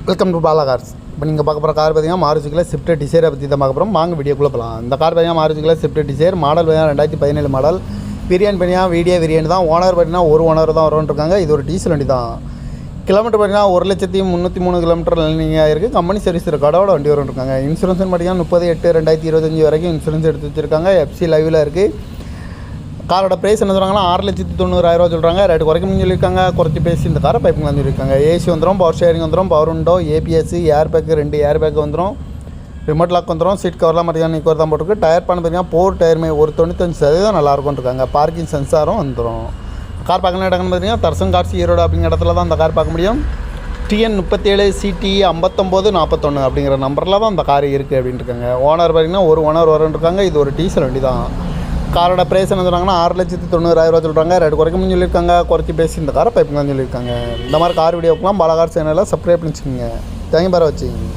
Welcome to Bala cars. இப்போ நீங்கள் பார்க்க போகிற கார் பார்த்தீங்கன்னா மாருதிக்குள்ள ஸ்விஃப்ட் டிசைரை பற்றி தான் பார்க்க போகிறோம். வாங்க வீடியோக்குள்ளே போகலாம். இந்த கார் பார்த்தீங்கன்னா மாருதிக்குள்ள ஸ்விஃப்ட் டிசைர் மாடல் பார்த்தீங்கன்னா 2017 மாடல். வேரியன்ட் பார்த்தீங்கன்னா வேரியன்ட் தான். ஓனர் பார்த்தீங்கன்னா ஒரு ஓனர் தான் வரும்னு இருக்காங்க. இது ஒரு டீசல் வண்டி தான். கிலோமீட்டர் பார்த்தீங்கன்னா 1,303,000 கிலோமீட்டர் ரன்னிங்காக இருக்குது. கம்பெனி சர்வீஸ் ரெக்கார்டோட வண்டி வரும்னு இருக்காங்க. இன்சூரன்ஸ் பார்த்தீங்கன்னா 30/8/2025 வரைக்கும் இன்சூரன்ஸ் எடுத்து வச்சுருக்காங்க. எஃப்சி லைவில் இருக்குது. காரோட ப்ரைஸ் என்ன சொல்கிறாங்கன்னா 6,90,000 சொல்கிறாங்க. ரேட்டு குறைக்கணும்னு சொல்லியிருக்காங்க. குறைச்சி பேசி இந்த காரை பைப்புங்களாம் சொல்லியிருக்காங்க. ஏசி வந்துடும், பவர் ஷேரிங் வந்துடும், power window, ABS, air bag 2 air bag வந்துடும், ரிமோட் லாக் வந்துடும், சீட் கவர்லாம் பார்த்தீங்கன்னா நிக்கோர் தான் போட்டிருக்கு. டயர் பண்ண பார்த்தீங்கன்னா 4 டயருமே ஒரு 95% நல்லாயிருக்கும் இருக்காங்க. பார்க்கிங் சென்சாரும் வந்துடும். கார் பார்க்கணும் இடங்கன்னு பார்த்தீங்கன்னா தர்சன் கார்ஸ் ஈரோடு அப்படிங்கிற இடத்துல தான் அந்த கார் பார்க்க முடியும். TN 37 CT 5941 அப்படிங்கிற நம்பரில் தான் அந்த கார் இருக்குது அப்படின்ட்டு இருக்காங்க. ஓனர் பார்த்தீங்கன்னா ஒரு ஓனர் வரும்னு இருக்காங்க. இது ஒரு டீசல் வண்டி தான். காரோட ப்ரைஸ் என்ன சொல்கிறாங்கன்னா 6,90,000 சொல்கிறாங்க. ரேட்டு குறைக்கணும்னு சொல்லியிருக்காங்க. குறைச்சி பேசி இந்த காரை பைப்புங்கன்னு சொல்லியிருக்காங்க. இந்த மாதிரி கார் வீடியோக்கெலாம் பாலா கார் சேனலில் சப்ஸ்கிரைப் பண்ணிச்சுக்கோங்க. தேங்க்யூ பாரு வச்சுங்க.